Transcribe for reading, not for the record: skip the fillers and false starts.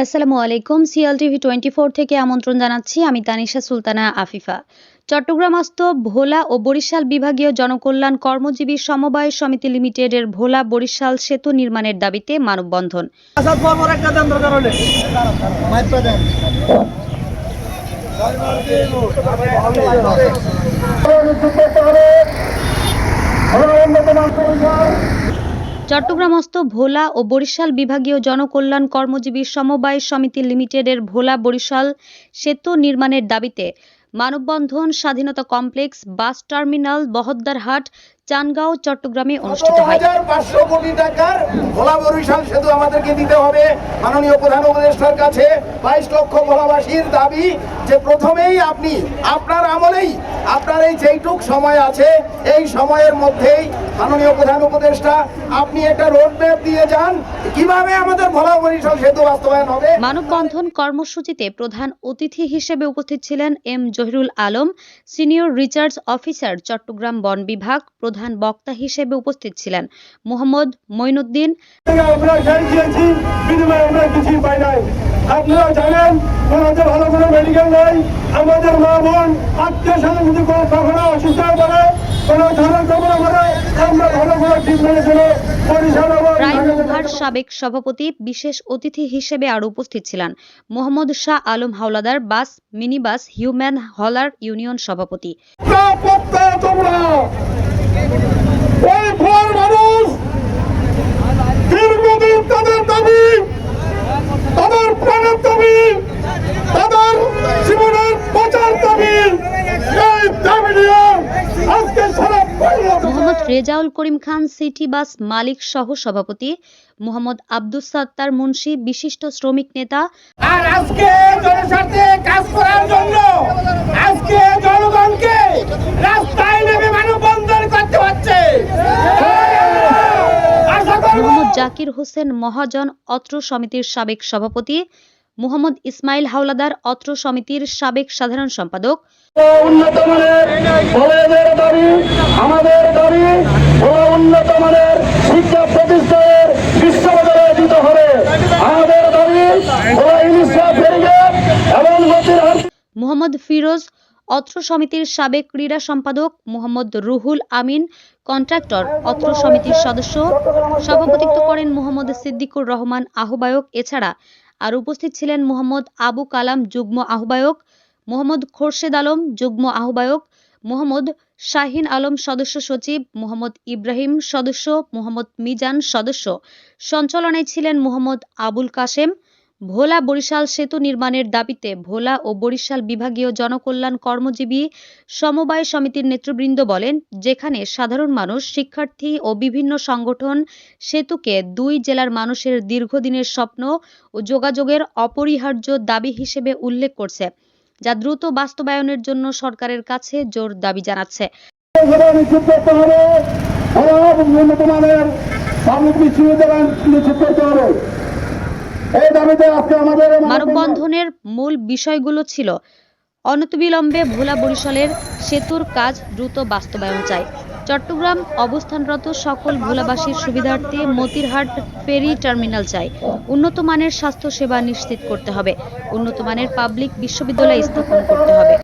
আসসালামু আলাইকুম। সিএলটিভি 24 থেকে আমন্ত্রণ জানাচ্ছি। আমি তানিশা সুলতানা আফিফা। চট্টগ্রামস্থ ভোলা ও বরিশাল বিভাগীয় জনকল্যাণ কর্মজীবী সমবায় সমিতি লিমিটেডের ভোলা বরিশাল সেতু নির্মাণের দাবিতে মানববন্ধন। চট্টগ্রামস্থ ভোলা ও বরিশাল বিভাগীয় জনকল্যাণ কর্মজীবী সমবায় সমিতি লিমিটেডের ভোলা বরিশাল সেতু নির্মাণের দাবিতে মানববন্ধন স্বাধীনতা complex, bus terminal, Bahaddarhat, Changaon, চট্টগ্রামে অনুষ্ঠিত হয়। 500 কোটি টাকার ভোলা বরিশাল সেতু আমাদেরকে দিতে হবে। মাননীয় প্রধান উপদেষ্টার কাছে 22 লক্ষ ভোলাবাসীর দাবি যে প্রথমেই আপনি আপনার আমলেই আপনার এই যেইটুক সময় আছে এই সময়ের মধ্যেই মাননীয় প্রধান উপদেষ্টা আপনি একটা রোড ম্যাপ দিয়ে যান কিভাবে আমাদের ভোলা বরিশাল সেতু বাস্তবায়ন হবে। মানববন্ধন কর্মসূচিতে প্রধান অতিথি হিসেবে উপস্থিত ছিলেন M Zahirul Alam, senior research officer, Chittagong বন বিভাগ। প্রধান বক্তা হিসেবে উপস্থিত ছিলেন মোহাম্মদ মঈনুদ্দিন। আপনারা জানেন আমাদের ভালো কোনো মেডিকেল নাই, আমাদের মা বোন আত্মীয় স্বজন যদি কখনো অসুস্থ হয়ে পড়ে কোনো ধরনের খবর পড়ে আমরা ভালো কোনো ট্রিটমেন্টের জন্য রায়মুভার সাবেক সভাপতি। বিশেষ অতিথি হিসেবে আরো উপস্থিত ছিলেন Mohammad Shah Alam Howlader, bus minibus human হলার union সভাপতি। মোহাম্মদ রেজাউল করিম খান, সিটি বাস মালিক সহ সভাপতি। মোহাম্মদ আব্দুস সাত্তার মুন্সি, বিশিষ্ট শ্রমিক নেতা। আর আজকে জনস্বার্থে কাজ করার জন্য আজকে জনগণকে রাস্তায় নেমে মানববন্ধন করতে হচ্ছে। মোহাম্মদ জাকির হোসেন মহাজন, অত্র সমিতির সাবেক সভাপতি। মোহাম্মদ ইসমাইল হাওলাদার, অত্র সমিতির সাবেক সাধারণ সম্পাদক। উন্নত মানের কলেজের দাবি, আমাদের দাবি উন্নত মানের শিক্ষা প্রতিষ্ঠানের বিশ্ববিদ্যালয়ে দিতে হবে। আমাদের দাবি এবং মোহাম্মদ ফিরোজ, অত্র সমিতির সাবেক ক্রীড়া সম্পাদক। মোহাম্মদ রুহুল আমিন, কন্ট্রাক্টর, অত্র সমিতির সদস্য। সভাপতিত্ব করেন মোহাম্মদ সিদ্দিকুর রহমান, আহ্বায়ক। এছাড়া আর উপস্থিত ছিলেন মোহাম্মদ আবু কালাম, যুগ্ম আহ্বায়ক। মোহাম্মদ খোরশেদ আলম, যুগ্ম আহ্বায়ক। মোহাম্মদ শাহিন আলম, সদস্য সচিব। মোহাম্মদ ইব্রাহিম, সদস্য। মোহাম্মদ মিজান, সদস্য। সঞ্চালনায় ছিলেন মোহাম্মদ আবুল কাশেম। ভোলা বরিশাল সেতু নির্মাণের দাবিতে ভোলা ও বরিশাল বিভাগীয় জনকল্যাণ কর্মজীবী সমবায় সমিতির নেতৃবৃন্দ বলেন, যেখানে সাধারণ মানুষ, শিক্ষার্থী ও বিভিন্ন সংগঠন সেতুকে দুই জেলার মানুষের দীর্ঘদিনের স্বপ্ন ও যোগাযোগের অপরিহার্য দাবি হিসেবে উল্লেখ করছে, যা দ্রুত বাস্তবায়নের জন্য সরকারের কাছে জোর দাবি জানাচ্ছে। মানববন্ধনের মূল বিষয়গুলো ছিল অনতিবিলম্বে ভোলা বরিশালের সেতুর কাজ দ্রুত বাস্তবায়ন চাই, চট্টগ্রাম অবস্থানরত সকল ভোলাবাসীর সুবিধার্থে মতিরহাট ফেরি টার্মিনাল চাই, উন্নত মানের স্বাস্থ্য সেবা নিশ্চিত করতে হবে, উন্নত মানের পাবলিক বিশ্ববিদ্যালয় স্থাপন করতে হবে।